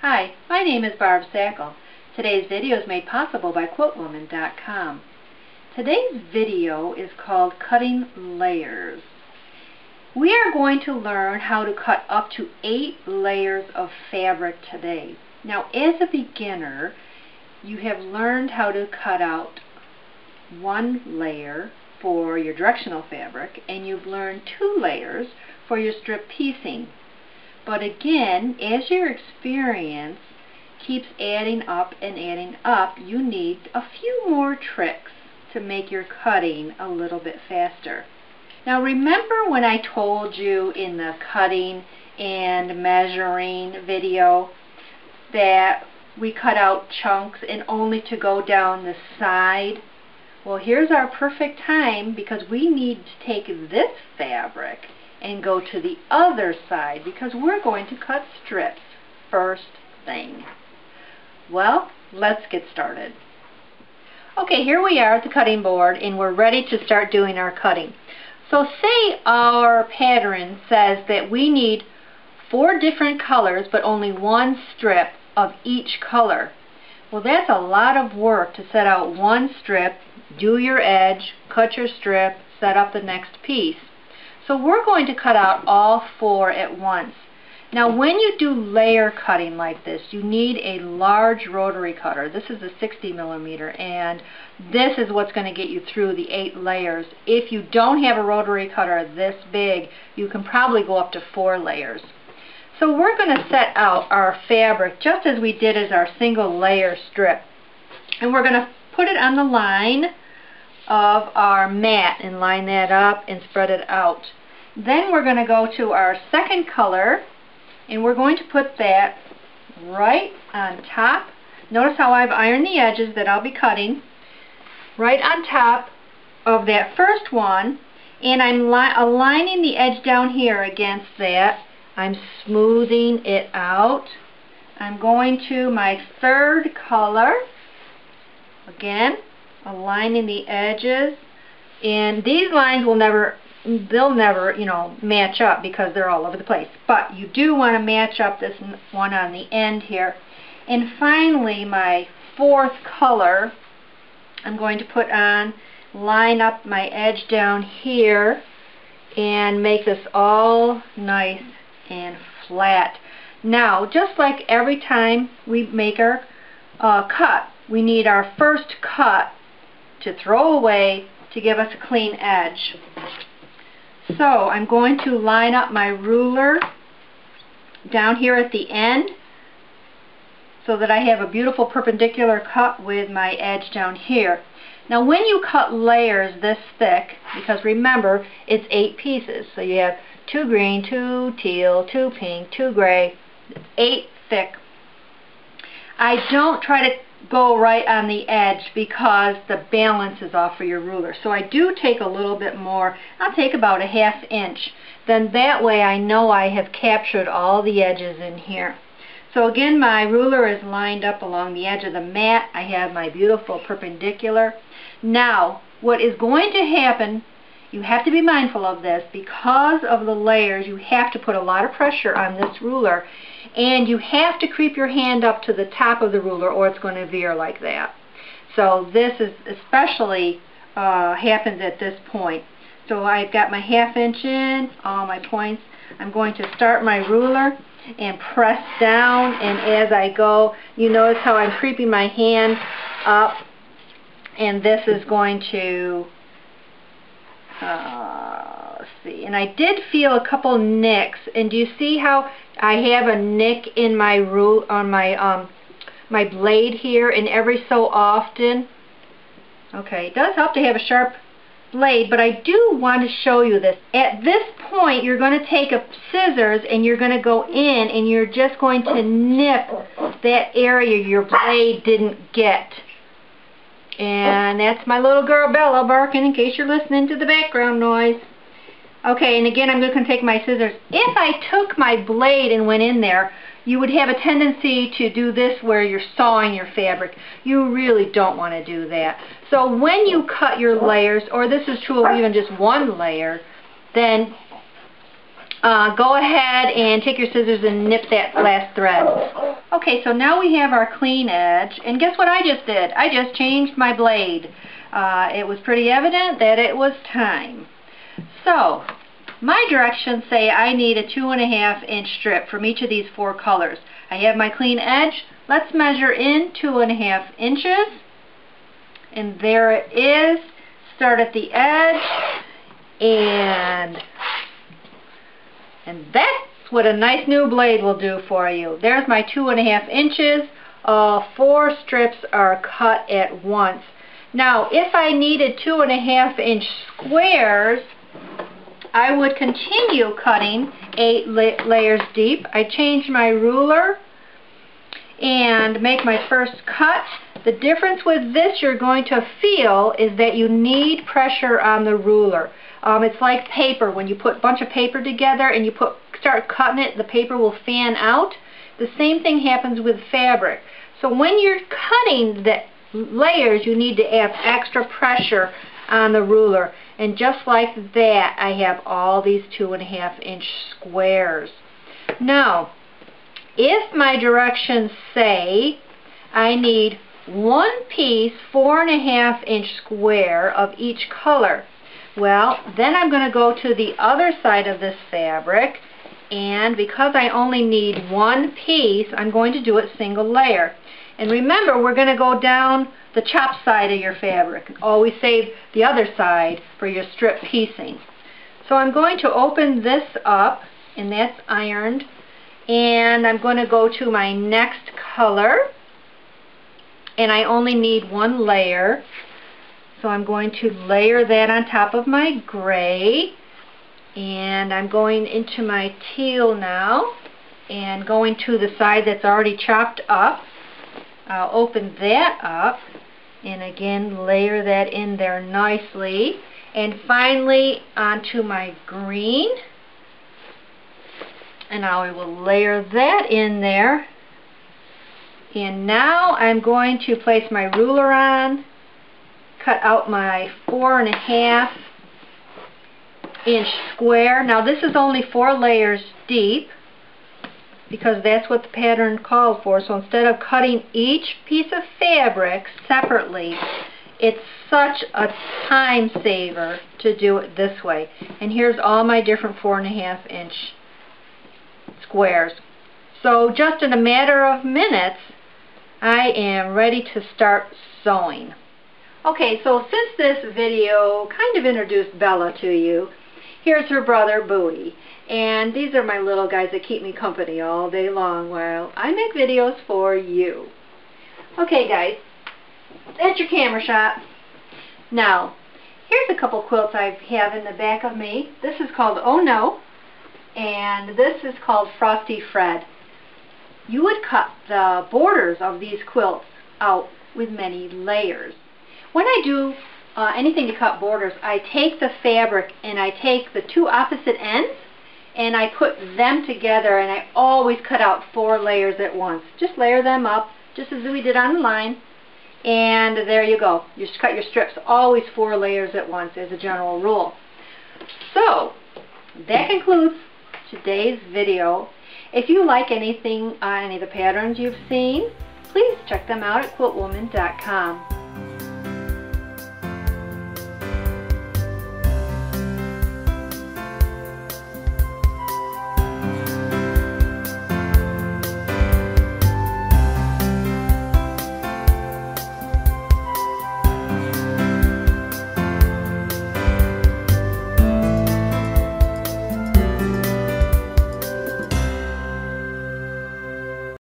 Hi, my name is Barb Sackel. Today's video is made possible by QuiltWoman.com. Today's video is called Cutting Layers. We are going to learn how to cut up to 8 layers of fabric today. Now, as a beginner, you have learned how to cut out 1 layer for your directional fabric, and you've learned 2 layers for your strip piecing. But again, as your experience keeps adding up and adding up, you need a few more tricks to make your cutting a little bit faster. Now, remember when I told you in the cutting and measuring video that we cut out chunks and only to go down the side? Well, here's our perfect time, because we need to take this fabric and go to the other side, because we're going to cut strips first thing. Well, let's get started. Okay, here we are at the cutting board, and we're ready to start doing our cutting. So say our pattern says that we need 4 different colors but only 1 strip of each color. Well, that's a lot of work to set out 1 strip, do your edge, cut your strip, set up the next piece. So we're going to cut out all 4 at once. Now, when you do layer cutting like this, you need a large rotary cutter. This is a 60 millimeter, and this is what's going to get you through the 8 layers. If you don't have a rotary cutter this big, you can probably go up to 4 layers. So we're going to set out our fabric just as we did as our single layer strip. And we're going to put it on the line of our mat and line that up and spread it out. Then we're going to go to our second color, and we're going to put that right on top. Notice how I've ironed the edges that I'll be cutting. Right on top of that first one, and I'm aligning the edge down here against that. I'm smoothing it out. I'm going to my third color. Again, aligning the edges. And these lines will never, they'll never, match up because they're all over the place. But you do want to match up this one on the end here. And finally, my fourth color, I'm going to put on, line up my edge down here, and make this all nice and flat. Now, just like every time we make our cut, we need our first cut to throw away to give us a clean edge. So I'm going to line up my ruler down here at the end so that I have a beautiful perpendicular cut with my edge down here. Now, when you cut layers this thick, because remember, it's 8 pieces, so you have 2 green, 2 teal, 2 pink, 2 gray, 8 thick. I don't try to go right on the edge because the balance is off for your ruler. So I do take a little bit more. I'll take about a ½ inch. Then that way I know I have captured all the edges in here. So again, my ruler is lined up along the edge of the mat. I have my beautiful perpendicular. Now, what is going to happen, you have to be mindful of this, because of the layers, you have to put a lot of pressure on this ruler, and you have to creep your hand up to the top of the ruler or it's going to veer like that. So this is especially happens at this point. So I've got my ½ inch in, all my points. I'm going to start my ruler and press down, and as I go, you notice how I'm creeping my hand up, and this is going to let's see, and I did feel a couple nicks, and do you see how I have a nick in my my blade here, and every so often? Okay, it does help to have a sharp blade, but I do want to show you this. At this point, you're going to take a scissors and you're going to go in and you're just going to nip that area your blade didn't get. And that's my little girl Bella barking, in case you're listening to the background noise. Okay, and again, I'm going to take my scissors. If I took my blade and went in there, you would have a tendency to do this where you're sawing your fabric. You really don't want to do that. So when you cut your layers, or this is true of even just 1 layer, then go ahead and take your scissors and nip that last thread. Okay, so now we have our clean edge, and guess what I just did? I just changed my blade. It was pretty evident that it was time. So, my directions say I need a 2.5 inch strip from each of these 4 colors. I have my clean edge. Let's measure in 2.5 inches. And there it is. Start at the edge. And that's what a nice new blade will do for you. There's my 2.5 inches. 4 strips are cut at once. Now, if I needed 2.5 inch squares, I would continue cutting 8 layers deep. I change my ruler and make my first cut. The difference with this you're going to feel is that you need pressure on the ruler. It's like paper. When you put a bunch of paper together and you start cutting it, the paper will fan out. The same thing happens with fabric. So when you're cutting the layers, you need to have extra pressure on the ruler. And just like that, I have all these 2.5 inch squares. Now, if my directions say I need 1 piece 4.5 inch square of each color, well, then I'm going to go to the other side of this fabric, and because I only need 1 piece, I'm going to do it single layer. And remember, we're going to go down the chopped side of your fabric. Always save the other side for your strip piecing. So I'm going to open this up, and that's ironed, and I'm going to go to my next color, and I only need 1 layer. So I'm going to layer that on top of my gray, and I'm going into my teal now, and going to the side that's already chopped up. I'll open that up and again layer that in there nicely, and finally onto my green, and I will layer that in there. And now I'm going to place my ruler on, cut out my 4.5 inch square. Now this is only 4 layers deep, because that's what the pattern called for. So instead of cutting each piece of fabric separately, it's such a time saver to do it this way. And here's all my different 4.5 inch squares. So just in a matter of minutes, I am ready to start sewing. Okay, so since this video kind of introduced Bella to you, here's her brother Bowie. And these are my little guys that keep me company all day long while I make videos for you. Okay guys, that's your camera shot. Now, here's a couple quilts I have in the back of me. This is called Oh No, and this is called Frosty Fred. You would cut the borders of these quilts out with many layers. When I do anything to cut borders, I take the fabric and I take the 2 opposite ends and I put them together, and I always cut out 4 layers at once. Just layer them up, just as we did on the line, and there you go. You just cut your strips always 4 layers at once as a general rule. So, that concludes today's video. If you like anything, any of the patterns you've seen, please check them out at QuiltWoman.com.